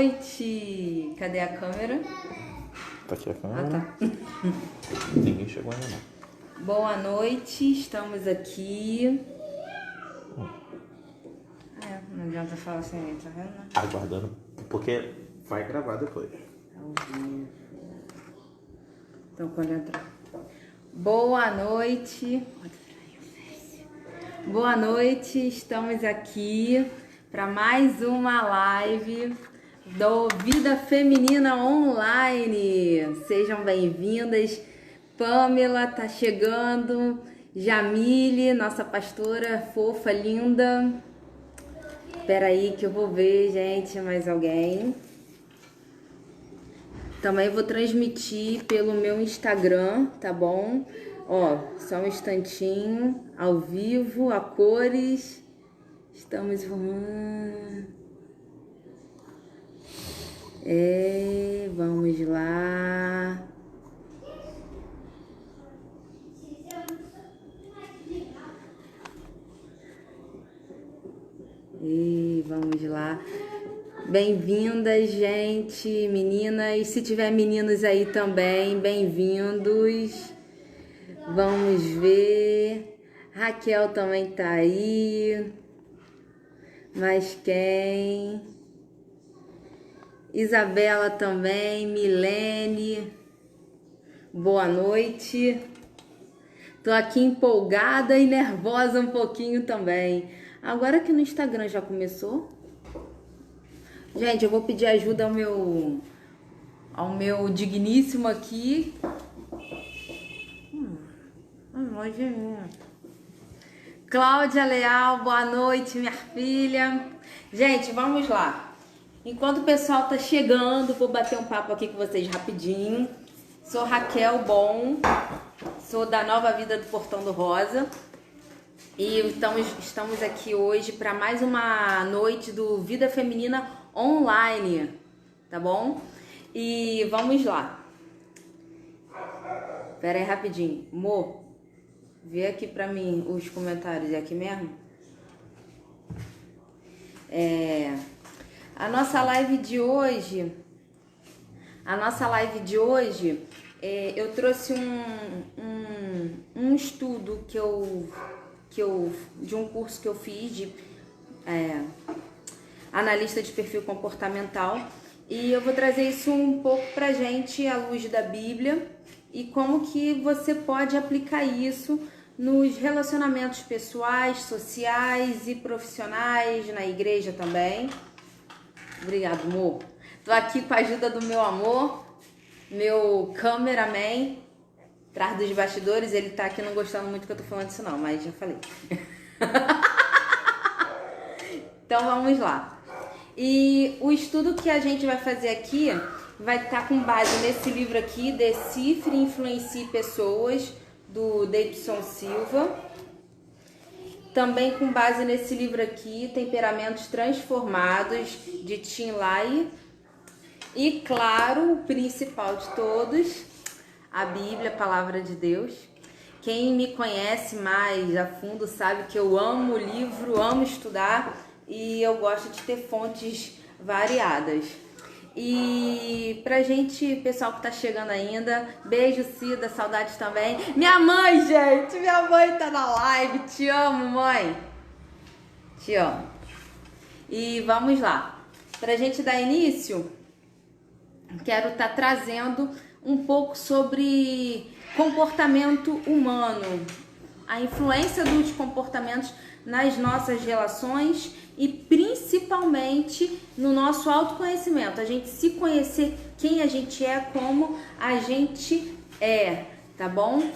noite. Cadê a câmera? Tá aqui a câmera. Ah, tá. Ninguém chegou ainda não. Boa noite, estamos aqui. Não adianta falar assim, tá vendo? Aguardando, porque vai gravar depois. Ao vivo. Então, quando entrar. Boa noite. Boa noite, estamos aqui para mais uma live do Vida Feminina Online. Sejam bem-vindas. Pamela tá chegando, Jamile, nossa pastora fofa, linda. Espera aí que eu vou ver, gente, mais alguém. Também vou transmitir pelo meu Instagram, tá bom? Ó, só um instantinho, ao vivo, a cores. Estamos vamos lá. Vamos lá. Bem-vindas, gente, meninas. Se tiver meninos aí também, bem-vindos. Vamos ver. Raquel também tá aí. Mas quem? Isabela também. Milene. Boa noite. Tô aqui empolgada e nervosa um pouquinho também. Agora que no Instagram já começou. Gente, eu vou pedir ajuda ao meu digníssimo aqui. Cláudia Leal, boa noite, minha filha. Gente, vamos lá. Enquanto o pessoal tá chegando, vou bater um papo aqui com vocês rapidinho. Sou Raquel Bom, sou da Nova Vida do Portão do Rosa. E estamos aqui hoje para mais uma noite do Vida Feminina Online, tá bom? E vamos lá. Pera aí rapidinho. Mo, vê aqui pra mim os comentários. É aqui mesmo? A nossa live de hoje, eu trouxe um estudo de um curso que eu fiz de analista de perfil comportamental, e eu vou trazer isso um pouco pra gente à luz da Bíblia e como que você pode aplicar isso nos relacionamentos pessoais, sociais e profissionais, na igreja também. Obrigado, amor. Tô aqui com a ajuda do meu amor, meu cameraman, atrás dos bastidores. Ele tá aqui não gostando muito que eu tô falando isso não, mas já falei. Então vamos lá. E o estudo que a gente vai fazer aqui vai estar com base nesse livro aqui, Decifre e Influencie Pessoas, do Davidson Silva. Também com base nesse livro aqui, Temperamentos Transformados, de Tim LaHaye. E claro, o principal de todos, a Bíblia, a Palavra de Deus. Quem me conhece mais a fundo sabe que eu amo livro, amo estudar e eu gosto de ter fontes variadas. E pra gente, pessoal que tá chegando ainda, beijo, Cida, saudades também. Minha mãe, gente, minha mãe tá na live, te amo, mãe. Te amo. E vamos lá. Pra gente dar início, quero estar trazendo um pouco sobre comportamento humano, a influência dos comportamentos nas nossas relações e principalmente no nosso autoconhecimento. A gente se conhecer quem a gente é, como a gente é, tá bom?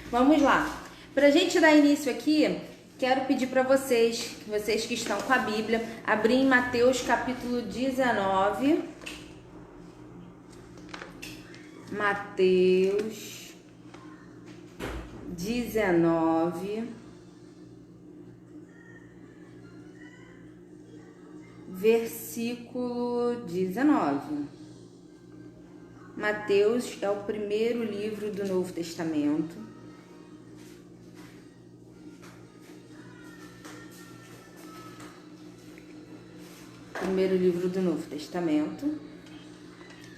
Vamos lá. Pra gente dar início aqui, quero pedir para vocês que estão com a Bíblia, abrir em Mateus capítulo 19. Mateus 19, versículo 19. Mateus é o primeiro livro do Novo Testamento. primeiro livro do Novo Testamento,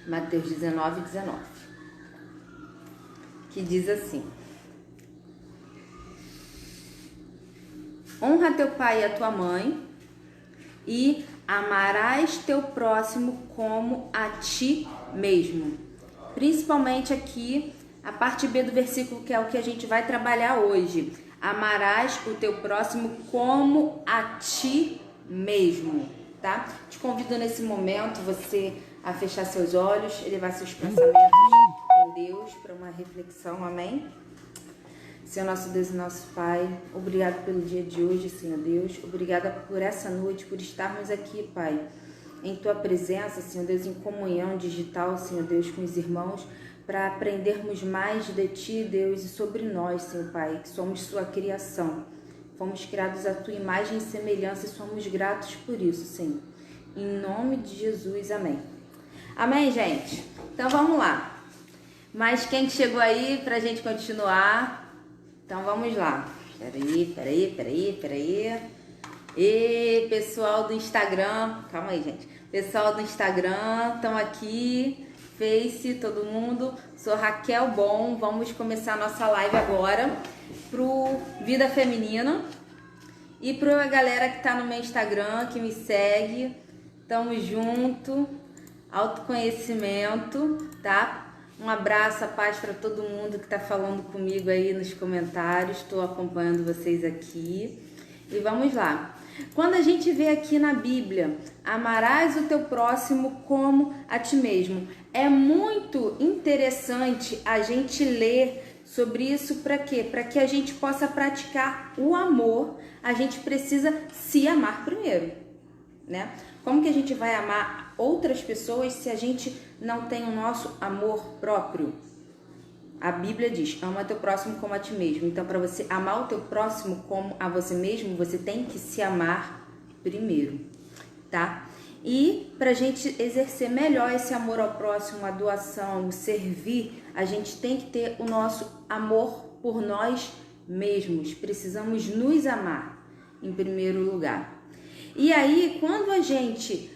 Mateus 19, 19, que diz assim: honra teu pai e a tua mãe, e amarás teu próximo como a ti mesmo. Principalmente aqui, a parte B do versículo, que é o que a gente vai trabalhar hoje. Amarás o teu próximo como a ti mesmo, tá? Te convido nesse momento você a fechar seus olhos, elevar seus pensamentos em Deus para uma reflexão, amém? Senhor nosso Deus e nosso Pai, obrigado pelo dia de hoje, Senhor Deus. Obrigada por essa noite, por estarmos aqui, Pai, em Tua presença, Senhor Deus, em comunhão digital, Senhor Deus, com os irmãos, para aprendermos mais de Ti, Deus, e sobre nós, Senhor Pai, que somos Sua criação. Fomos criados à Tua imagem e semelhança e somos gratos por isso, Senhor. Em nome de Jesus, amém. Amém, gente? Então vamos lá. Mas quem chegou aí pra gente continuar? Então vamos lá. Peraí. E pessoal do Instagram, calma aí, gente. Pessoal do Instagram, estão aqui. Face, todo mundo. Sou Raquel Bom. Vamos começar a nossa live agora pro Vida Feminina. E pra galera que tá no meu Instagram, que me segue. Tamo junto. Autoconhecimento, tá? Um abraço, a paz para todo mundo que tá falando comigo aí nos comentários. Estou acompanhando vocês aqui. E vamos lá. Quando a gente vê aqui na Bíblia, amarás o teu próximo como a ti mesmo. É muito interessante a gente ler sobre isso para quê? Para que a gente possa praticar o amor, a gente precisa se amar primeiro, né? Como que a gente vai amar outras pessoas se a gente não tem o nosso amor próprio? A Bíblia diz, ama teu próximo como a ti mesmo. Então, para você amar o teu próximo como a você mesmo, você tem que se amar primeiro, tá? E para a gente exercer melhor esse amor ao próximo, a doação, o servir, a gente tem que ter o nosso amor por nós mesmos. Precisamos nos amar em primeiro lugar. E aí, quando a gente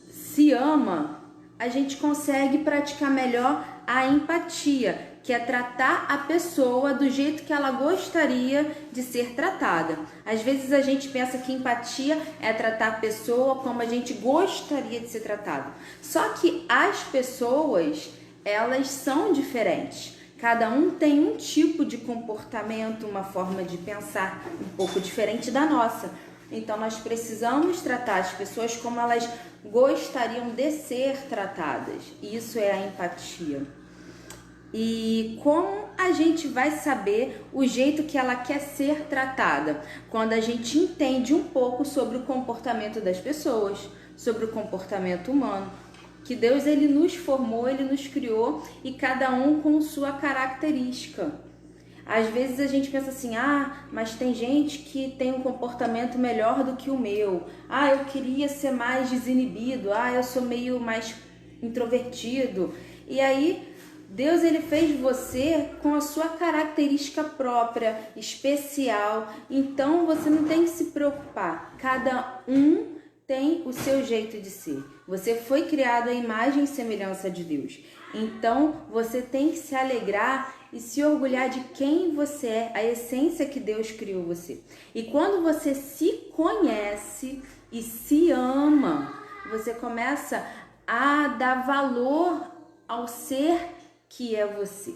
se ama, a gente consegue praticar melhor a empatia, que é tratar a pessoa do jeito que ela gostaria de ser tratada. Às vezes a gente pensa que empatia é tratar a pessoa como a gente gostaria de ser tratado. Só que as pessoas, elas são diferentes. Cada um tem um tipo de comportamento, uma forma de pensar um pouco diferente da nossa. Então, nós precisamos tratar as pessoas como elas gostariam de ser tratadas. Isso é a empatia. E como a gente vai saber o jeito que ela quer ser tratada? Quando a gente entende um pouco sobre o comportamento das pessoas, sobre o comportamento humano. Que Deus, ele nos formou, ele nos criou e cada um com sua característica. Às vezes a gente pensa assim, mas tem gente que tem um comportamento melhor do que o meu. Eu queria ser mais desinibido. Eu sou meio mais introvertido. E aí, Deus, ele fez você com a sua característica própria, especial. Então, você não tem que se preocupar. Cada um tem o seu jeito de ser. Você foi criado à imagem e semelhança de Deus. Então, você tem que se alegrar e se orgulhar de quem você é, a essência que Deus criou você. E quando você se conhece e se ama, você começa a dar valor ao ser que é você,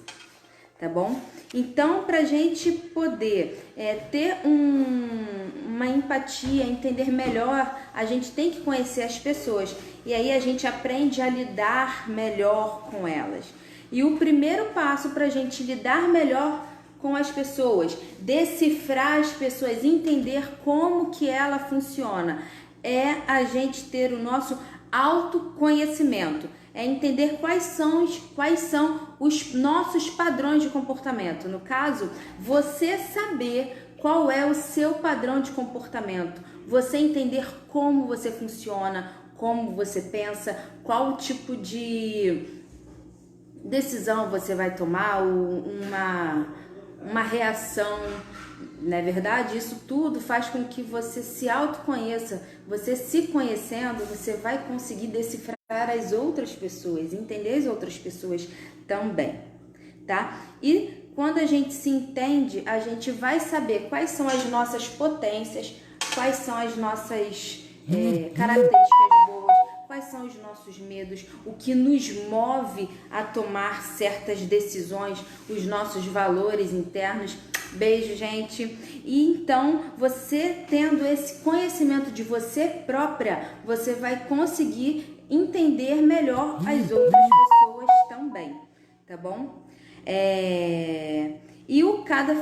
tá bom? Então, pra gente poder ter uma empatia, entender melhor, a gente tem que conhecer as pessoas. E aí a gente aprende a lidar melhor com elas. E o primeiro passo para a gente lidar melhor com as pessoas, decifrar as pessoas, entender como que ela funciona, é a gente ter o nosso autoconhecimento, é entender quais são os nossos padrões de comportamento. No caso, você saber qual é o seu padrão de comportamento, você entender como você funciona, como você pensa, qual tipo de decisão você vai tomar, uma reação. Na verdade, isso tudo faz com que você se autoconheça. Você se conhecendo, você vai conseguir decifrar as outras pessoas, entender as outras pessoas também, tá? E quando a gente se entende, a gente vai saber quais são as nossas potências, quais são as nossas características boas, quais são os nossos medos, o que nos move a tomar certas decisões, os nossos valores internos. Beijo, gente. E então, você tendo esse conhecimento de você própria, você vai conseguir entender melhor as outras pessoas também, tá bom? E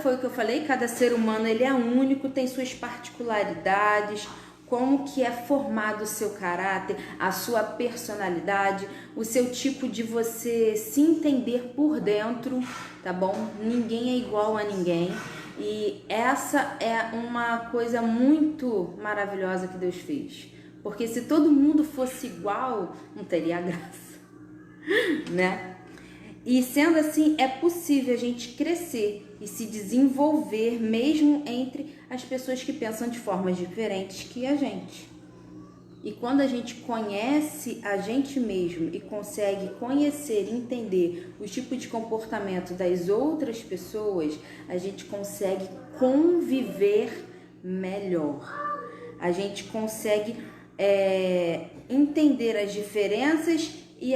foi o que eu falei, cada ser humano ele é único, tem suas particularidades, como que é formado o seu caráter, a sua personalidade, o seu tipo de você se entender por dentro, tá bom? Ninguém é igual a ninguém. E essa é uma coisa muito maravilhosa que Deus fez. Porque se todo mundo fosse igual, não teria graça, né? E sendo assim, é possível a gente crescer e se desenvolver mesmo entre as pessoas que pensam de formas diferentes que a gente. E quando a gente conhece a gente mesmo e consegue conhecer e entender o tipo de comportamento das outras pessoas, a gente consegue conviver melhor. A gente consegue entender as diferenças e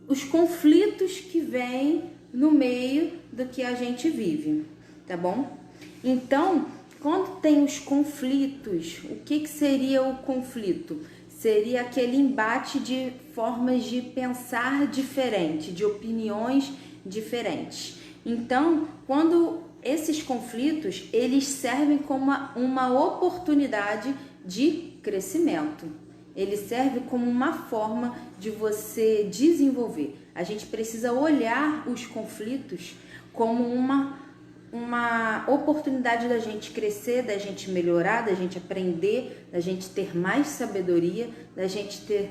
os conflitos que vêm no meio do que a gente vive, tá bom? Então, quando tem os conflitos, o que seria o conflito? Seria aquele embate de formas de pensar diferente, de opiniões diferentes. Então, quando esses conflitos, eles servem como uma oportunidade de crescimento. Ele serve como uma forma de você desenvolver. A gente precisa olhar os conflitos como uma oportunidade da gente crescer, da gente melhorar, da gente aprender, da gente ter mais sabedoria, da gente ter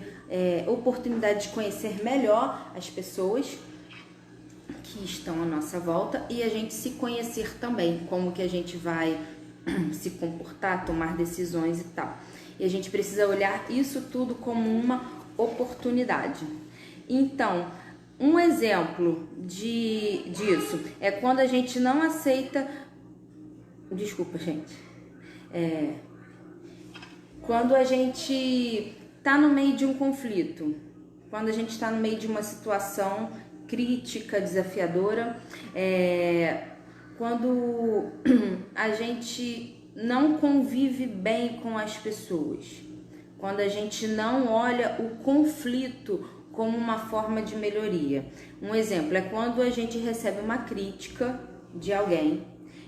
oportunidade de conhecer melhor as pessoas que estão à nossa volta e a gente se conhecer também, como que a gente vai se comportar, tomar decisões e tal. E a gente precisa olhar isso tudo como uma oportunidade. Então, um exemplo disso é quando a gente não aceita... Desculpa, gente. Quando a gente está no meio de um conflito, quando a gente está no meio de uma situação crítica, desafiadora, quando a gente não convive bem com as pessoas, quando a gente não olha o conflito como uma forma de melhoria. Um exemplo é quando a gente recebe uma crítica de alguém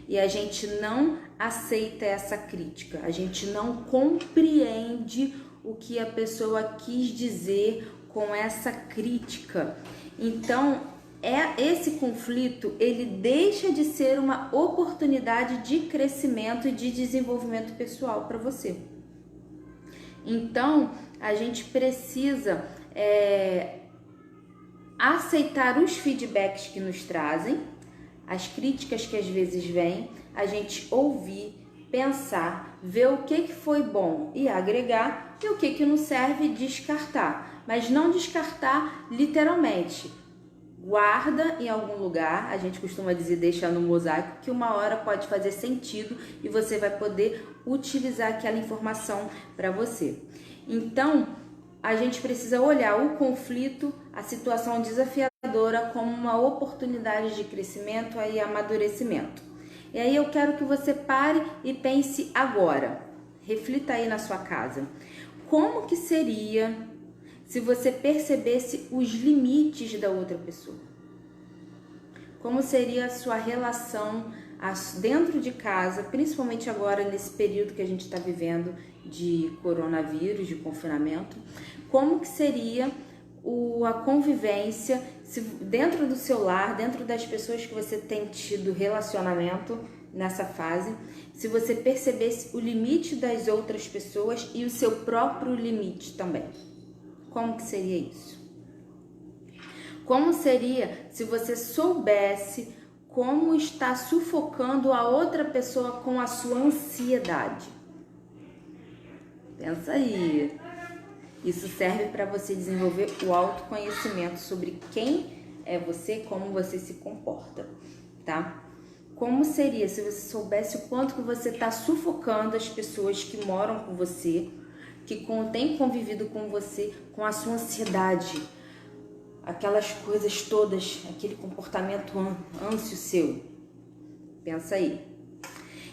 e a gente não aceita essa crítica, a gente não compreende o que a pessoa quis dizer com essa crítica. Então, esse conflito, ele deixa de ser uma oportunidade de crescimento e de desenvolvimento pessoal para você. Então, a gente precisa aceitar os feedbacks que nos trazem, as críticas que às vezes vêm, a gente ouvir, pensar, ver o que foi bom e agregar e o que não serve descartar. Mas não descartar literalmente. Guarda em algum lugar, a gente costuma dizer deixa no mosaico, que uma hora pode fazer sentido e você vai poder utilizar aquela informação para você. Então, a gente precisa olhar o conflito, a situação desafiadora como uma oportunidade de crescimento e amadurecimento. E aí eu quero que você pare e pense agora, reflita aí na sua casa, como que seria se você percebesse os limites da outra pessoa? Como seria a sua relação dentro de casa, principalmente agora nesse período que a gente está vivendo de coronavírus, de confinamento? Como que seria a convivência dentro do seu lar, dentro das pessoas que você tem tido relacionamento nessa fase, se você percebesse o limite das outras pessoas e o seu próprio limite também? Como que seria isso? Como seria se você soubesse como está sufocando a outra pessoa com a sua ansiedade? Pensa aí. Isso serve para você desenvolver o autoconhecimento sobre quem é você, como você se comporta, tá? Como seria se você soubesse o quanto que você está sufocando as pessoas que moram com você, que têm convivido com você, com a sua ansiedade, aquelas coisas todas, aquele comportamento ânsia seu? Pensa aí.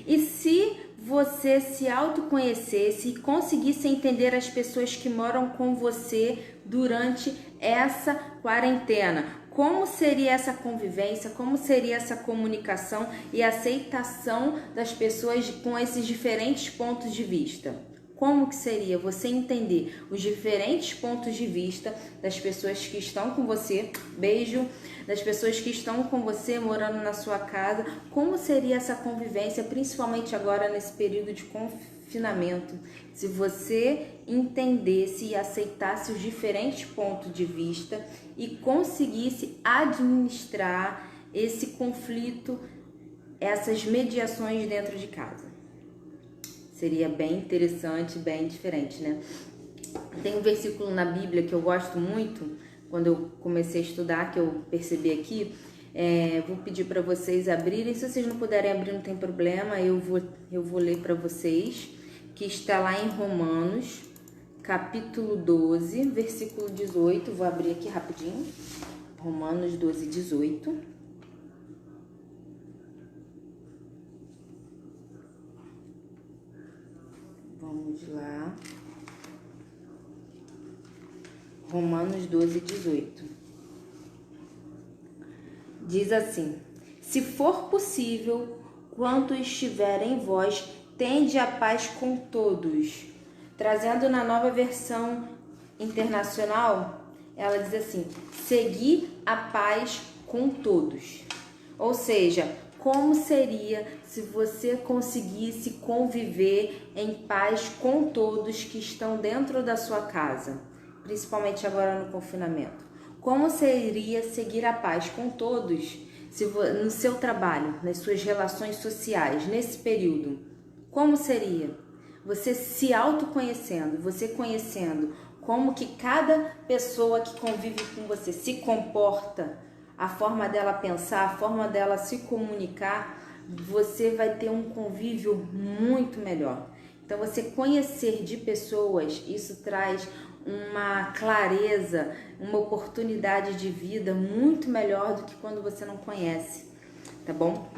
E se você se autoconhecesse e conseguisse entender as pessoas que moram com você durante essa quarentena? Como seria essa convivência? Como seria essa comunicação e aceitação das pessoas com esses diferentes pontos de vista? Como que seria você entender os diferentes pontos de vista das pessoas que estão com você, beijo, das pessoas que estão com você morando na sua casa? Como seria essa convivência, principalmente agora nesse período de confinamento? Se você entendesse e aceitasse os diferentes pontos de vista e conseguisse administrar esse conflito, essas mediações dentro de casa. Seria bem interessante, bem diferente, né? Tem um versículo na Bíblia que eu gosto muito, quando eu comecei a estudar, que eu percebi aqui. Vou pedir para vocês abrirem. Se vocês não puderem abrir, não tem problema, eu vou ler para vocês, que está lá em Romanos, capítulo 12, versículo 18. Vou abrir aqui rapidinho. Romanos 12, 18. Vamos lá. Romanos 12, 18. Diz assim: se for possível, quanto estiver em vós, tende a paz com todos. Trazendo na Nova Versão Internacional, ela diz assim: segui a paz com todos. Ou seja, como seria se você conseguisse conviver em paz com todos que estão dentro da sua casa, principalmente agora no confinamento? Como seria seguir a paz com todos no seu trabalho, nas suas relações sociais, nesse período? Como seria? Você se autoconhecendo, você conhecendo como que cada pessoa que convive com você se comporta, a forma dela pensar, a forma dela se comunicar, você vai ter um convívio muito melhor. Então, você conhecer de pessoas, isso traz uma clareza, uma oportunidade de vida muito melhor do que quando você não conhece, tá bom?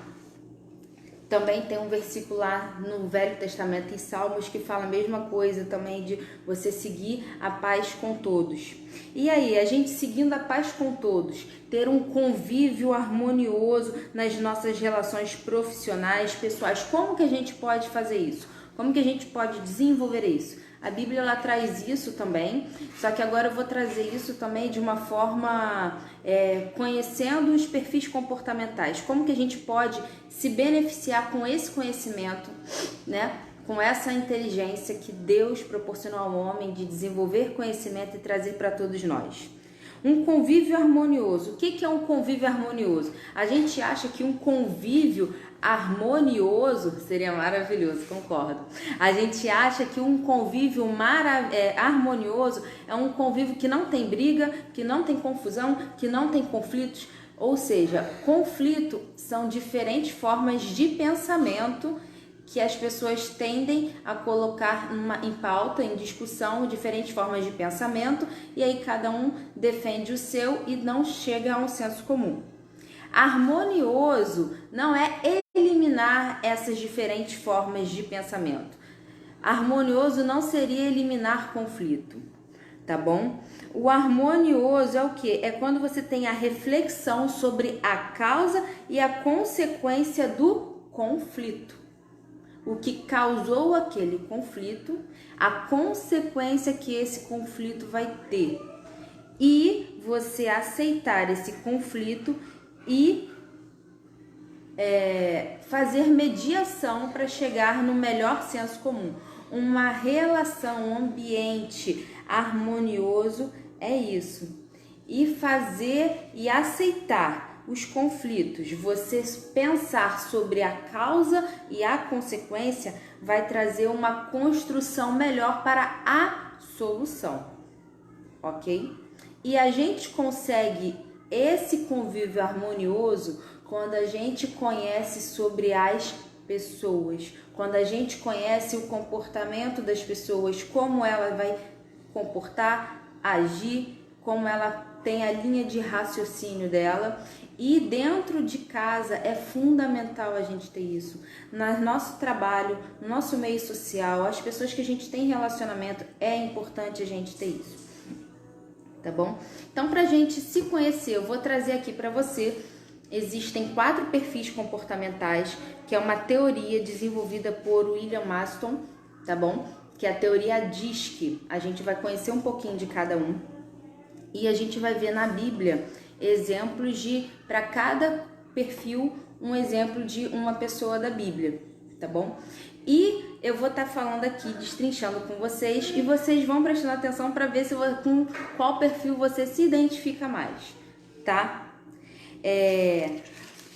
Também tem um versículo lá no Velho Testamento, em Salmos, que fala a mesma coisa também, de você seguir a paz com todos. E aí, a gente seguindo a paz com todos, ter um convívio harmonioso nas nossas relações profissionais, pessoais, como que a gente pode fazer isso? Como que a gente pode desenvolver isso? A Bíblia, ela traz isso também, só que agora eu vou trazer isso também de uma forma conhecendo os perfis comportamentais. Como que a gente pode se beneficiar com esse conhecimento, né? Com essa inteligência que Deus proporcionou ao homem de desenvolver conhecimento e trazer para todos nós. Um convívio harmonioso. O que é um convívio harmonioso? A gente acha que um convívio harmonioso seria maravilhoso, concordo. A gente acha que um convívio harmonioso é um convívio que não tem briga, que não tem confusão, que não tem conflitos. Ou seja, conflito são diferentes formas de pensamento que as pessoas tendem a colocar em pauta, em discussão, diferentes formas de pensamento, e aí cada um defende o seu e não chega a um senso comum. Harmonioso não é eliminar essas diferentes formas de pensamento. Harmonioso não seria eliminar conflito, tá bom? O harmonioso é o quê? É quando você tem a reflexão sobre a causa e a consequência do conflito. O que causou aquele conflito, a consequência que esse conflito vai ter. E você aceitar esse conflito e fazer mediação para chegar no melhor senso comum. Uma relação, um ambiente harmonioso é isso. e fazer e aceitar os conflitos, você pensar sobre a causa e a consequência, vai trazer uma construção melhor para a solução, ok? E a gente consegue esse convívio harmonioso quando a gente conhece sobre as pessoas, quando a gente conhece o comportamento das pessoas, como ela vai comportar, agir, como ela tem a linha de raciocínio dela. E dentro de casa é fundamental a gente ter isso. No nosso trabalho, no nosso meio social, as pessoas que a gente tem relacionamento, é importante a gente ter isso. Tá bom? Então, pra gente se conhecer, eu vou trazer aqui pra você, existem 4 perfis comportamentais, que é uma teoria desenvolvida por William Maston, tá bom? Que é a teoria DISC. A gente vai conhecer um pouquinho de cada um. E a gente vai ver na Bíblia exemplos de, para cada perfil, um exemplo de uma pessoa da Bíblia, tá bom? E eu vou estar falando aqui, destrinchando com vocês, e vocês vão prestando atenção para ver se com qual perfil você se identifica mais, tá?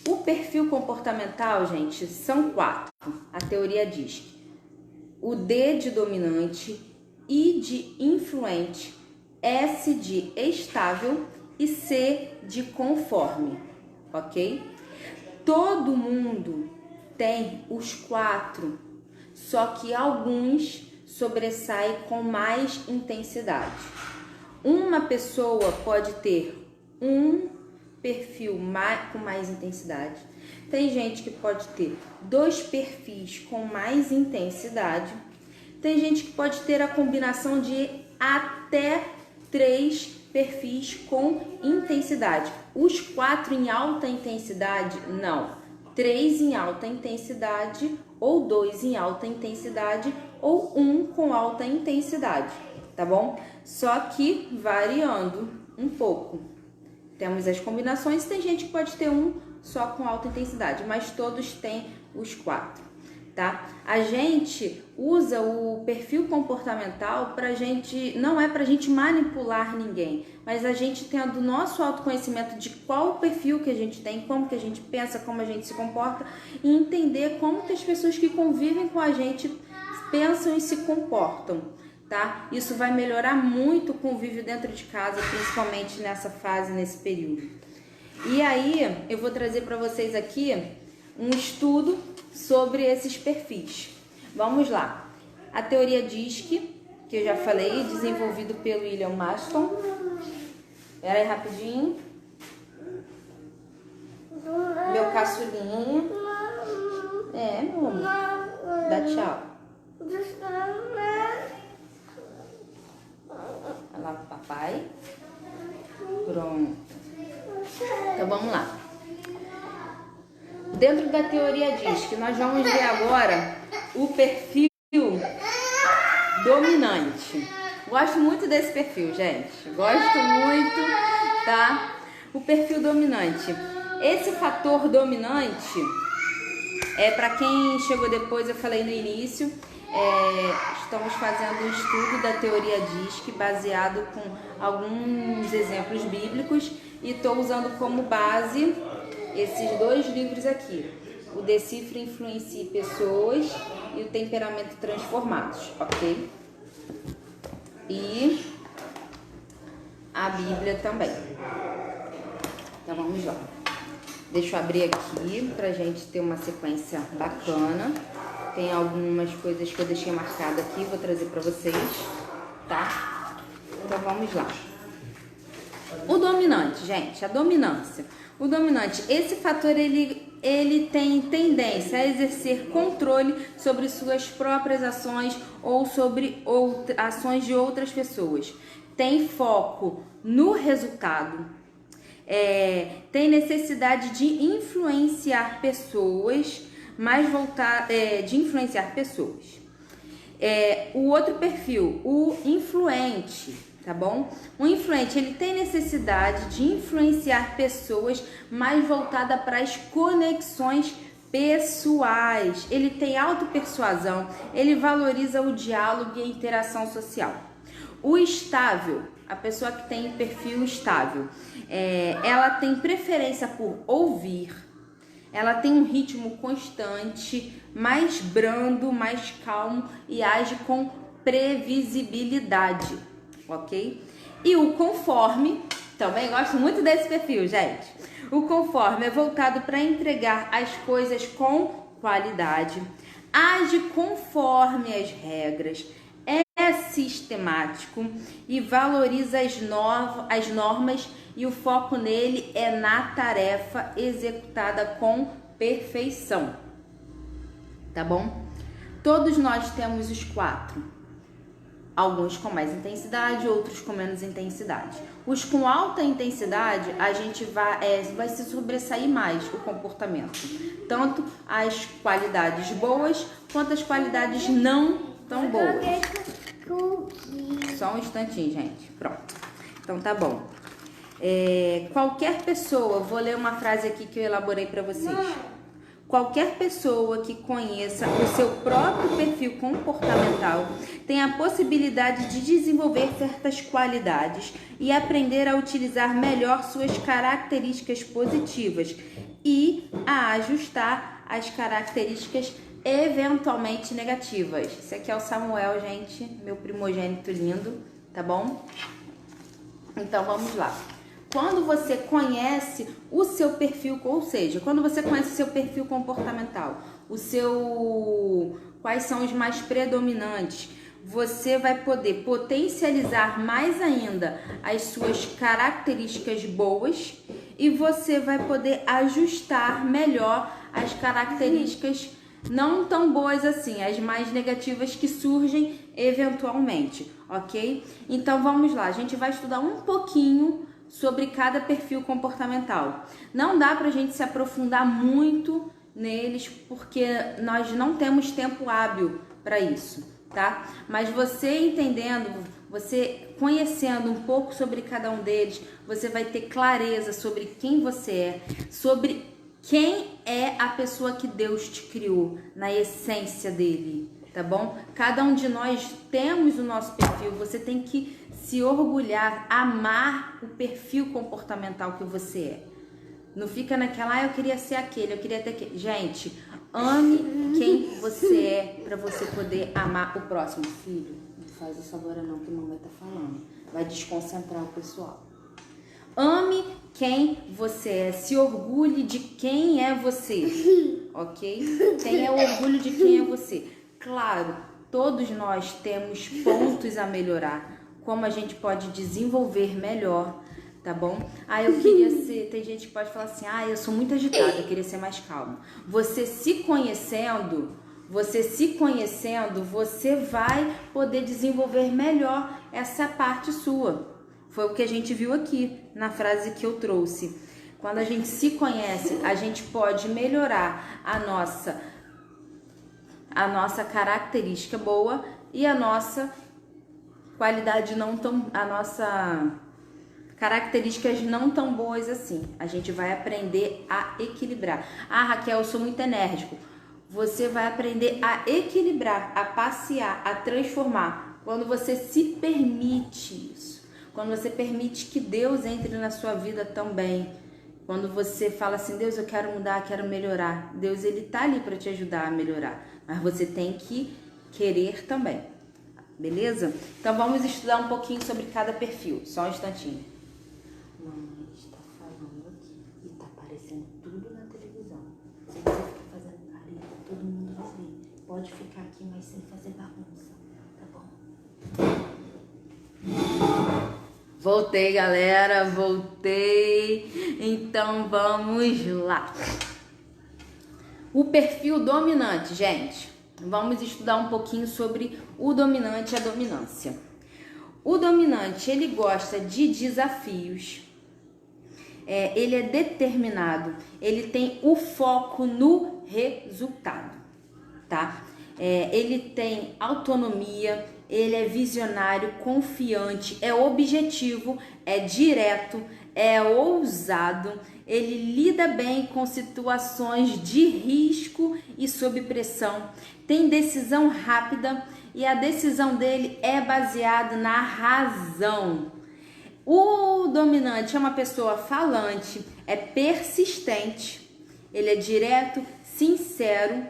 O perfil comportamental, gente, são 4. A teoria diz o D de dominante, I de influente, S de estável e C de conforme, ok? Todo mundo tem os 4, só que alguns sobressaem com mais intensidade. Uma pessoa pode ter um perfil com mais intensidade. Tem gente que pode ter 2 perfis com mais intensidade. Tem gente que pode ter a combinação de até 3 perfis com intensidade. Os 4 em alta intensidade, não. 3 em alta intensidade, ou 2 em alta intensidade, ou 1 com alta intensidade, tá bom? Só que variando um pouco. Temos as combinações, tem gente que pode ter um só com alta intensidade, mas todos têm os 4. Tá? A gente usa o perfil comportamental pra gente, não é pra gente manipular ninguém, mas a gente tendo o nosso autoconhecimento de qual perfil que a gente tem, como que a gente pensa, como a gente se comporta e entender como que as pessoas que convivem com a gente pensam e se comportam, tá? Isso vai melhorar muito o convívio dentro de casa, principalmente nessa fase, nesse período. E aí, eu vou trazer para vocês aqui um estudo sobre esses perfis. Vamos lá. A teoria DISC, que eu já falei, desenvolvido pelo William Maston. Espera aí rapidinho. Meu caçulinho. Meu amor. Dá tchau. Olha lá pro papai. Pronto. Então vamos lá. Dentro da teoria diz que nós vamos ver agora o perfil dominante. Gosto muito desse perfil, gente. Gosto muito, tá? O perfil dominante. Esse fator dominante é para quem chegou depois, eu falei no início. Estamos fazendo um estudo da teoria DISC baseado com alguns exemplos bíblicos e estou usando como base esses 2 livros aqui, o Decifre e Influencie Pessoas e o Temperamento Transformados, ok? E a Bíblia também. Então vamos lá. Deixa eu abrir aqui pra gente ter uma sequência bacana. Tem algumas coisas que eu deixei marcado aqui, vou trazer pra vocês, tá? Então vamos lá. O dominante, gente, a dominância. O dominante, esse fator ele tem tendência a exercer controle sobre suas próprias ações ou sobre ações de outras pessoas. Tem foco no resultado. Tem necessidade de influenciar pessoas, de influenciar pessoas. O outro perfil, o influente, tá bom? O influente, ele tem necessidade de influenciar pessoas, mais voltada para as conexões pessoais. Ele tem autopersuasão, ele valoriza o diálogo e a interação social. O estável, a pessoa que tem perfil estável, ela tem preferência por ouvir, ela tem um ritmo constante, mais brando, mais calmo e age com previsibilidade, ok? E o conforme, também gosto muito desse perfil, gente. O conforme é voltado para entregar as coisas com qualidade, age conforme as regras, é sistemático e valoriza as normas, e o foco nele é na tarefa executada com perfeição. Tá bom? Todos nós temos os 4. Alguns com mais intensidade, outros com menos intensidade. Os com alta intensidade, a gente vai se sobressair mais o comportamento. Tanto as qualidades boas, quanto as qualidades não tão boas. Só um instantinho, gente. Pronto. Então tá bom. Qualquer pessoa, vou ler uma frase aqui que eu elaborei para vocês. Qualquer pessoa que conheça o seu próprio perfil comportamental tem a possibilidade de desenvolver certas qualidades e aprender a utilizar melhor suas características positivas e a ajustar as características eventualmente negativas. Esse aqui é o Samuel, gente, meu primogênito lindo, tá bom? Então vamos lá. Quando você conhece o seu perfil, ou seja, quando você conhece o seu perfil comportamental, quais são os mais predominantes, você vai poder potencializar mais ainda as suas características boas e você vai poder ajustar melhor as características não tão boas assim, as mais negativas que surgem eventualmente, ok? Então vamos lá, a gente vai estudar um pouquinho sobre cada perfil comportamental. Não dá pra gente se aprofundar muito neles porque nós não temos tempo hábil para isso, tá? Mas você entendendo, você conhecendo um pouco sobre cada um deles, você vai ter clareza sobre quem você é, sobre quem é a pessoa que Deus te criou, na essência dele, tá bom? Cada um de nós temos o nosso perfil, você tem que se orgulhar, amar o perfil comportamental que você é. Não fica naquela, eu queria ser aquele, eu queria ter aquele. Gente, ame quem você é para você poder amar o próximo. Filho, não faz isso agora não, que a mamãe tá falando. Vai desconcentrar o pessoal. Ame quem você é, se orgulhe de quem é você, ok? Tenha orgulho de quem é você. Claro, todos nós temos pontos a melhorar, como a gente pode desenvolver melhor, tá bom? Eu queria ser, tem gente que pode falar assim, eu sou muito agitada, eu queria ser mais calma. Você se conhecendo, você vai poder desenvolver melhor essa parte sua. Foi o que a gente viu aqui na frase que eu trouxe. Quando a gente se conhece, a gente pode melhorar a nossa característica boa e a nossa qualidade características não tão boas assim. A gente vai aprender a equilibrar. Raquel, eu sou muito enérgico. Você vai aprender a equilibrar, a passear, a transformar. Quando você se permite isso. Quando você permite que Deus entre na sua vida também. Quando você fala assim, Deus, eu quero mudar, quero melhorar. Deus, ele tá ali para te ajudar a melhorar. Mas você tem que querer também. Beleza? Então vamos estudar um pouquinho sobre cada perfil. Só um instantinho. Mamãe está falando aqui e tá aparecendo tudo na televisão. Se você ficar fazendo carinho, todo mundo vai ver. Pode ficar aqui, mas sem fazer bagunça. Tá bom? Voltei, galera. Voltei. Então vamos lá. O perfil dominante, gente. Vamos estudar um pouquinho sobre o dominante e a dominância. O dominante, ele gosta de desafios, ele é determinado, ele tem o foco no resultado, tá? Ele tem autonomia, ele é visionário, confiante, é objetivo, é direto, é ousado, ele lida bem com situações de risco e sob pressão, tem decisão rápida e a decisão dele é baseada na razão. O dominante é uma pessoa falante, é persistente, ele é direto, sincero,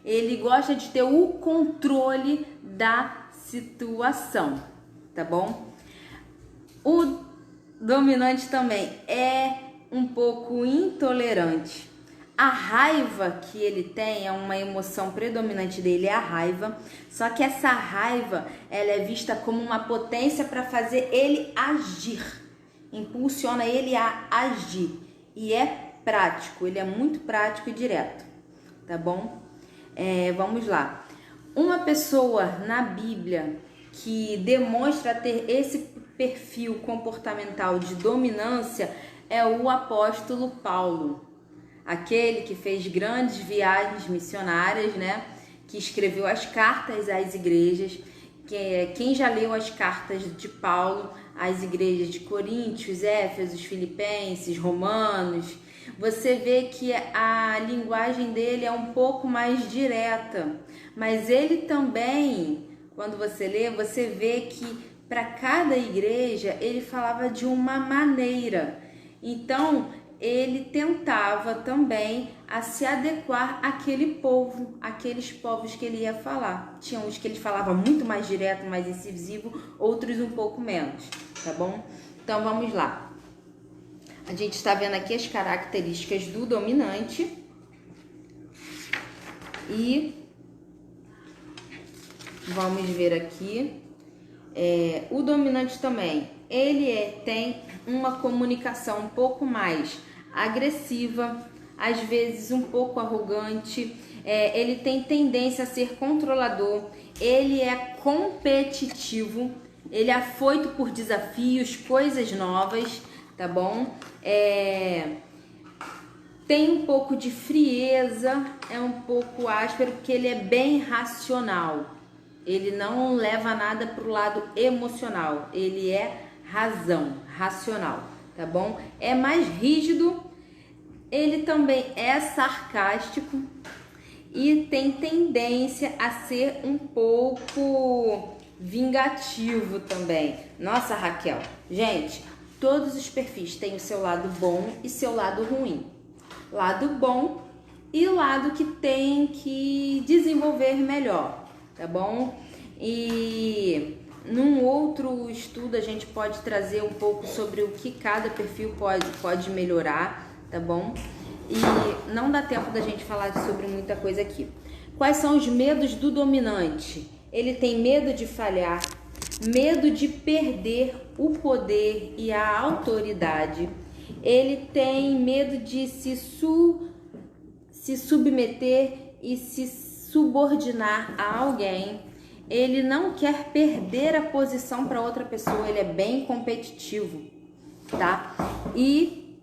ele gosta de ter o controle da situação, tá bom? O dominante também é um pouco intolerante. A raiva que ele tem é uma emoção predominante dele, é a raiva. Só que essa raiva, ela é vista como uma potência para fazer ele agir. Impulsiona ele a agir. E é prático, ele é muito prático e direto, tá bom? Vamos lá. Uma pessoa na Bíblia que demonstra ter esse perfil comportamental de dominância é o apóstolo Paulo, aquele que fez grandes viagens missionárias, né? Que escreveu as cartas às igrejas. Quem já leu as cartas de Paulo às igrejas de Coríntios, Éfesos, Filipenses, Romanos, você vê que a linguagem dele é um pouco mais direta, mas ele também, quando você lê, você vê que para cada igreja ele falava de uma maneira. Então, ele tentava também a se adequar àquele povo, àqueles povos que ele ia falar. Tinha uns que ele falava muito mais direto, mais incisivo, outros um pouco menos, tá bom? Então, vamos lá. A gente está vendo aqui as características do dominante e vamos ver aqui. O dominante também, ele tem uma comunicação um pouco mais agressiva, às vezes um pouco arrogante, ele tem tendência a ser controlador, ele é competitivo, ele é afoito por desafios, coisas novas, tá bom? Tem um pouco de frieza, é um pouco áspero, porque ele é bem racional. Ele não leva nada para o lado emocional, ele é racional, tá bom? É mais rígido, ele também é sarcástico e tem tendência a ser um pouco vingativo também. Nossa, Raquel, gente, todos os perfis têm o seu lado bom e seu lado ruim. Lado bom e lado que tem que desenvolver melhor, tá bom? E num outro estudo a gente pode trazer um pouco sobre o que cada perfil pode melhorar, tá bom? E não dá tempo da gente falar sobre muita coisa aqui. Quais são os medos do dominante? Ele tem medo de falhar, medo de perder o poder e a autoridade. Ele tem medo de se submeter e se subordinar a alguém. Ele não quer perder a posição para outra pessoa, ele é bem competitivo, tá? E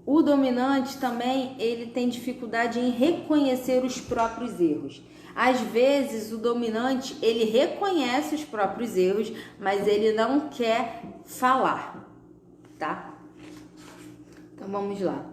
o dominante também, ele tem dificuldade em reconhecer os próprios erros. Às vezes o dominante, ele reconhece os próprios erros, mas ele não quer falar, tá? Então vamos lá.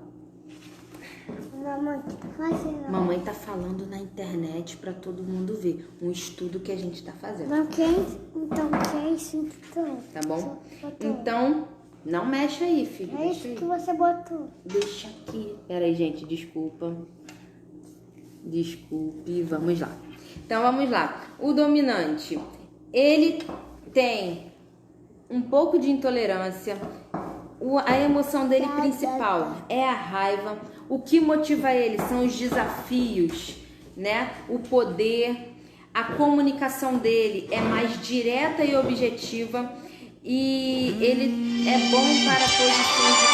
Mamãe, tá fazendo? Mamãe tá falando na internet para todo mundo ver um estudo que a gente tá fazendo. Então quem isso então? Tá bom? Então, não mexe aí, filho. É isso que você botou. Deixa aqui. Pera aí, gente, desculpa. Desculpe, vamos lá. Então, vamos lá. O dominante, ele tem um pouco de intolerância. A emoção dele principal é a raiva. O que motiva ele são os desafios, né? O poder. A comunicação dele é mais direta e objetiva. E ele é bom para posições de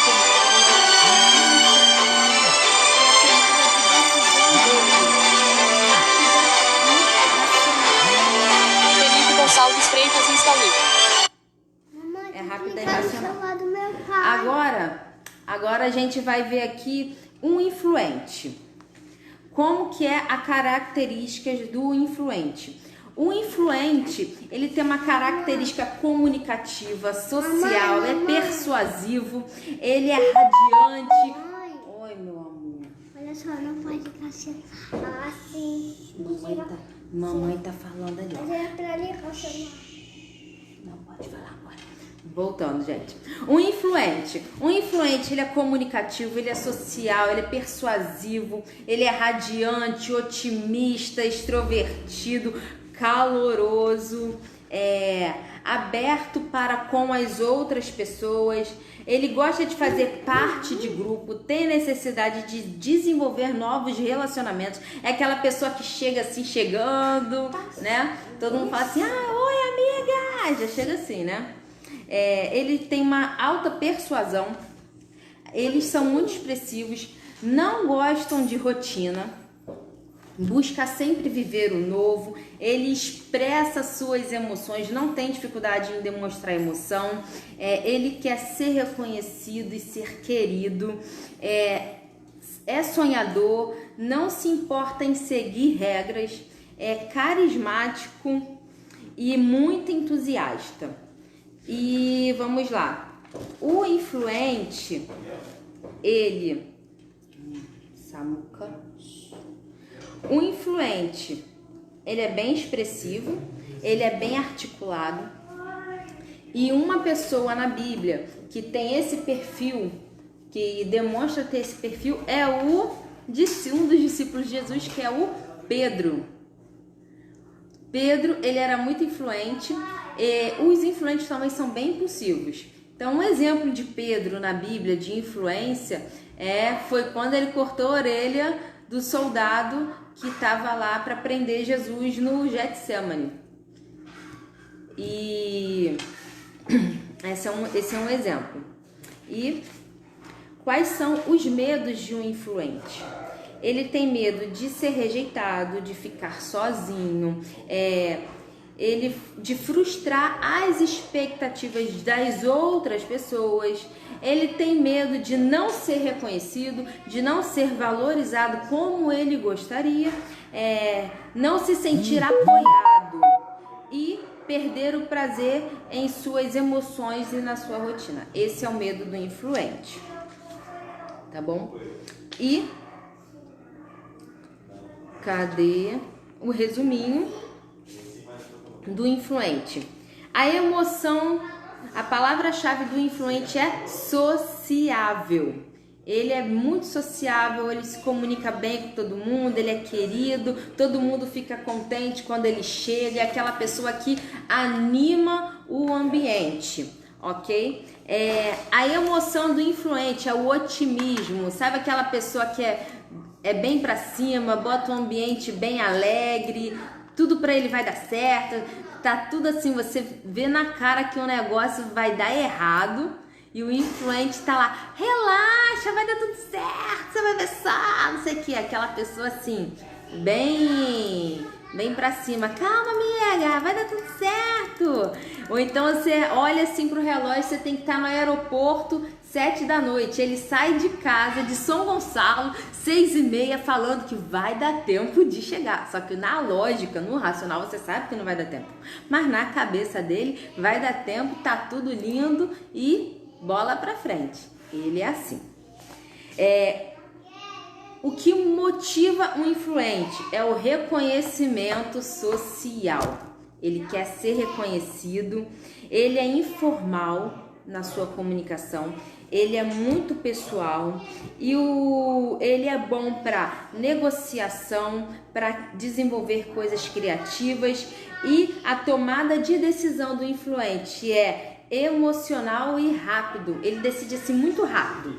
Felipe Gonçalves Freitas instalou. É rápida e racional. Agora a gente vai ver aqui um influente. Como que é a característica do influente? O influente, ele tem uma característica comunicativa, social, é persuasivo, ele é radiante. Oi, meu amor. Olha só, não pode ficar assim. Mamãe tá falando ali. Mas é pra ali, Cassiano. Não pode falar agora. Voltando, gente. Um influente, ele é comunicativo, ele é social, ele é persuasivo, ele é radiante, otimista, extrovertido, caloroso, aberto para com as outras pessoas. Ele gosta de fazer parte de grupo, tem necessidade de desenvolver novos relacionamentos. É aquela pessoa que chega assim, chegando, né? Todo mundo fala assim, oi amiga, já chega assim, né? Ele tem uma alta persuasão, eles são muito expressivos, não gostam de rotina, busca sempre viver o novo, ele expressa suas emoções, não tem dificuldade em demonstrar emoção, ele quer ser reconhecido e ser querido, é sonhador, não se importa em seguir regras, é carismático e muito entusiasta. E vamos lá, o influente, o influente, ele é bem expressivo, ele é bem articulado, e uma pessoa na Bíblia que tem esse perfil, que demonstra ter esse perfil, é um dos discípulos de Jesus, que é o Pedro. Pedro, ele era muito influente. Os influentes também são bem impulsivos. Então, um exemplo de Pedro na Bíblia de influência foi quando ele cortou a orelha do soldado que estava lá para prender Jesus no Getsemane. E esse é um exemplo. E quais são os medos de um influente? Ele tem medo de ser rejeitado, de ficar sozinho, de frustrar as expectativas das outras pessoas. Ele tem medo de não ser reconhecido, de não ser valorizado como ele gostaria, não se sentir apoiado e perder o prazer em suas emoções e na sua rotina. Esse é o medo do influente, tá bom? E cadê o resuminho do influente? A emoção, a palavra-chave do influente é sociável. Ele é muito sociável, ele se comunica bem com todo mundo, ele é querido, todo mundo fica contente quando ele chega, é aquela pessoa que anima o ambiente, ok? A emoção do influente é o otimismo, sabe aquela pessoa que é bem pra cima, bota um ambiente bem alegre, tudo pra ele vai dar certo, tá tudo assim, você vê na cara que o negócio vai dar errado e o influente tá lá, relaxa, vai dar tudo certo, você vai ver só, não sei o que, aquela pessoa assim, bem pra cima, calma amiga, vai dar tudo certo. Ou então você olha assim pro relógio, você tem que estar no aeroporto 7 da noite, ele sai de casa de São Gonçalo 6h30 falando que vai dar tempo de chegar, só que na lógica, no racional você sabe que não vai dar tempo, mas na cabeça dele vai dar tempo, tá tudo lindo e bola pra frente. Ele é assim. O que motiva um influente é o reconhecimento social. Ele quer ser reconhecido, ele é informal na sua comunicação, ele é muito pessoal e ele é bom para negociação, para desenvolver coisas criativas, e a tomada de decisão do influente é emocional e rápido. Ele decide assim muito rápido.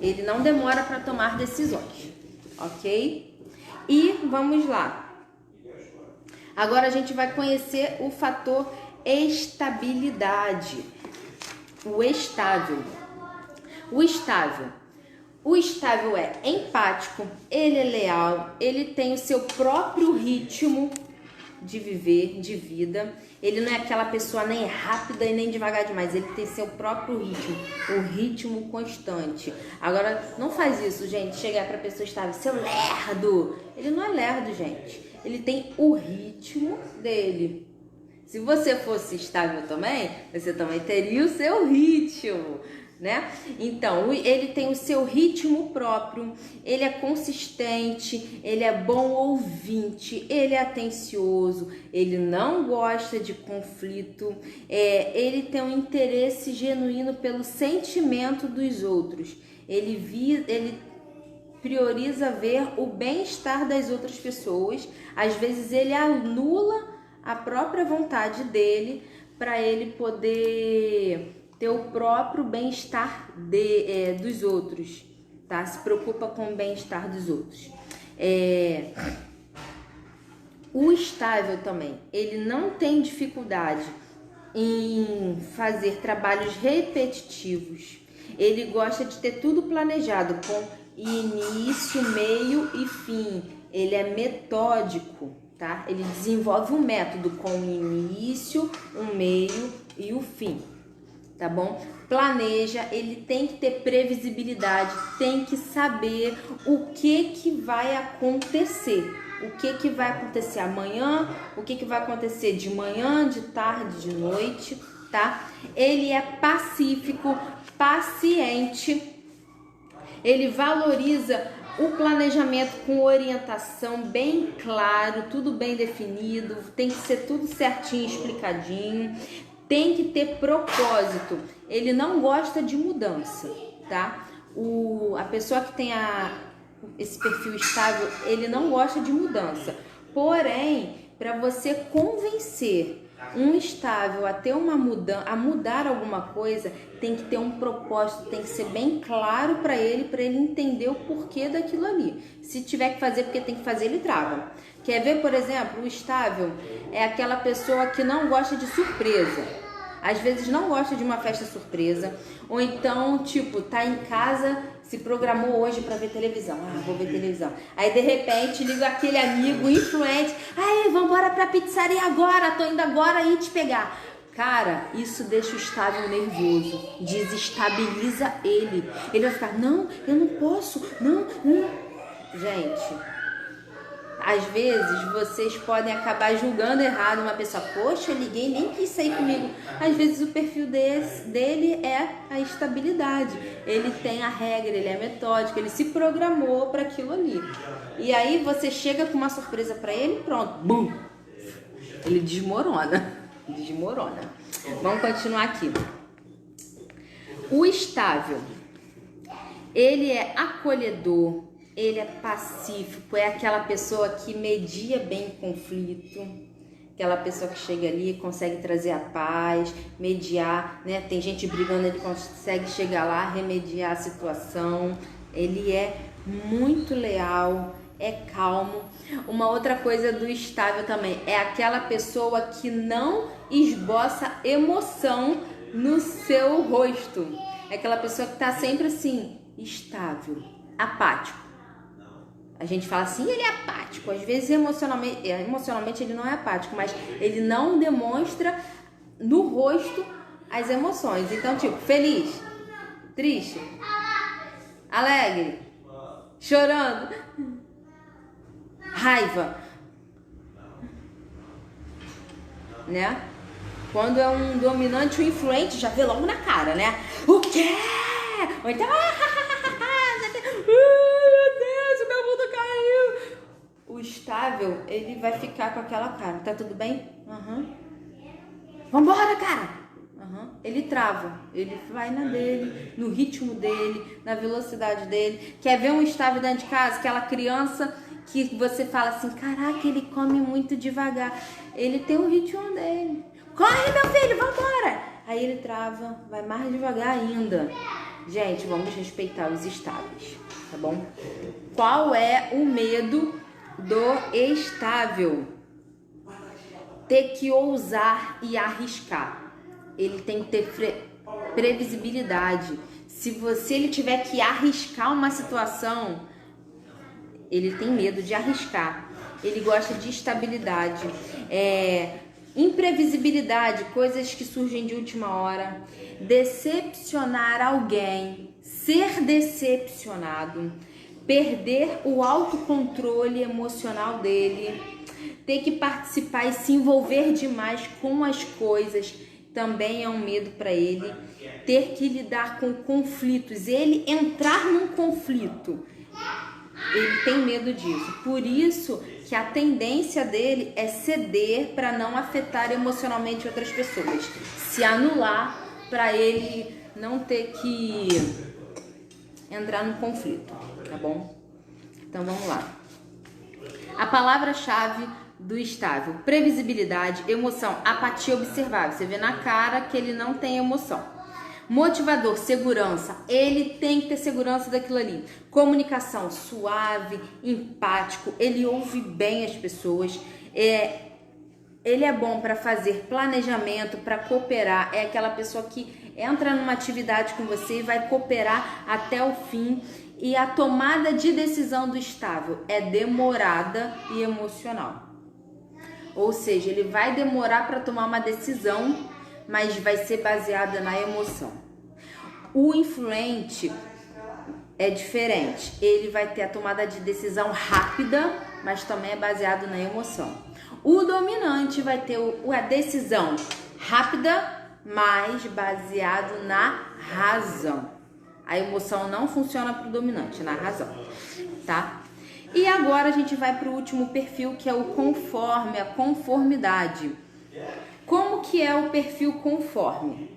Ele não demora para tomar decisões, ok? E vamos lá. Agora a gente vai conhecer o fator estabilidade. O estável. O estável é empático, ele é leal, ele tem o seu próprio ritmo, de viver, de vida. Ele não é aquela pessoa nem rápida e nem devagar demais. Ele tem seu próprio ritmo, o ritmo constante. Agora, não faz isso, gente. Chegar pra pessoa estável, seu lerdo. Ele não é lerdo, gente. Ele tem o ritmo dele. Se você fosse estável também, você também teria o seu ritmo, né? Então, ele tem o seu ritmo próprio, ele é consistente, ele é bom ouvinte, ele é atencioso, ele não gosta de conflito, ele tem um interesse genuíno pelo sentimento dos outros, ele prioriza ver o bem-estar das outras pessoas, às vezes ele anula a própria vontade dele para ele poder ter o próprio bem-estar dos outros, tá? Se preocupa com o bem-estar dos outros. O estável também, ele não tem dificuldade em fazer trabalhos repetitivos. Ele gosta de ter tudo planejado, com início, meio e fim. Ele é metódico, tá? Ele desenvolve um método com o início, o meio e o fim. Tá bom? Planeja, ele tem que ter previsibilidade, tem que saber o que vai acontecer. O que vai acontecer amanhã, o que vai acontecer de manhã, de tarde, de noite, tá? Ele é pacífico, paciente, ele valoriza o planejamento com orientação bem claro, tudo bem definido, tem que ser tudo certinho, explicadinho. Tem que ter propósito. Ele não gosta de mudança, tá? A pessoa que tem esse perfil estável, ele não gosta de mudança. Porém, para você convencer um estável a ter uma mudança, a mudar alguma coisa, tem que ter um propósito, tem que ser bem claro para ele entender o porquê daquilo ali. Se tiver que fazer porque tem que fazer, ele trava. Quer ver, por exemplo, o estável é aquela pessoa que não gosta de surpresa. Às vezes não gosta de uma festa surpresa. Ou então, tipo, tá em casa, se programou hoje pra ver televisão. Ah, vou ver televisão. Aí, de repente, liga aquele amigo influente. Aí, vambora pra pizzaria agora, tô indo agora aí te pegar. Cara, isso deixa o estável nervoso. Desestabiliza ele. Ele vai ficar, não, eu não posso, não. Gente, às vezes vocês podem acabar julgando errado uma pessoa. Poxa, ninguém nem quis sair comigo. Às vezes o perfil dele é a estabilidade. Ele tem a regra, ele é metódico, ele se programou para aquilo ali. E aí você chega com uma surpresa para ele, pronto, bum! Ele desmorona. Vamos continuar aqui. O estável, ele é acolhedor, ele é pacífico, é aquela pessoa que media bem o conflito, aquela pessoa que chega ali e consegue trazer a paz, mediar, né? Tem gente brigando, ele consegue chegar lá, remediar a situação. Ele é muito leal, é calmo. Uma outra coisa do estável também é aquela pessoa que não esboça emoção no seu rosto. É aquela pessoa que tá sempre assim, estável, apático. A gente fala assim, ele é apático. Às vezes emocionalmente ele não é apático, mas ele não demonstra no rosto as emoções. Então, tipo, feliz, triste, alegre, chorando, raiva, né? Quando é um dominante, um influente, já vê logo na cara, né? O quê? Ou então, o estável, ele vai ficar com aquela cara. Tá tudo bem? Vambora, cara! Ele trava. Ele vai na dele, no ritmo dele, na velocidade dele. Quer ver um estável dentro de casa? Aquela criança que você fala assim, caraca, ele come muito devagar. Ele tem o ritmo dele. Corre, meu filho, vambora! Aí ele trava, vai mais devagar ainda. Gente, vamos respeitar os estáveis, tá bom? Qual é o medo do estável? Ter que ousar e arriscar. Ele tem que ter previsibilidade. Se ele tiver que arriscar uma situação, ele tem medo de arriscar. ele gosta de estabilidade, imprevisibilidade, coisas que surgem de última hora, decepcionar alguém, ser decepcionado, perder o autocontrole emocional dele, ter que participar e se envolver demais com as coisas, também é um medo para ele. Ter que lidar com conflitos, ele entrar num conflito, ele tem medo disso. Por isso que a tendência dele é ceder para não afetar emocionalmente outras pessoas, se anular para ele não ter que entrar no conflito, tá bom? Então vamos lá. A palavra-chave do estável: previsibilidade, emoção, apatia observável. Você vê na cara que ele não tem emoção. Motivador, segurança, ele tem que ter segurança daquilo ali. Comunicação, suave, empático, ele ouve bem as pessoas. Ele é bom para fazer planejamento, para cooperar. É aquela pessoa que entra numa atividade com você e vai cooperar até o fim. E a tomada de decisão do estável é demorada e emocional. Ou seja, ele vai demorar para tomar uma decisão, mas vai ser baseada na emoção. O influente é diferente. Ele vai ter a tomada de decisão rápida, mas também é baseado na emoção. O dominante vai ter a decisão rápida, mas baseado na razão. A emoção não funciona para o dominante, na razão, tá? E agora a gente vai para o último perfil, que é o conforme, a conformidade. Como que é o perfil conforme?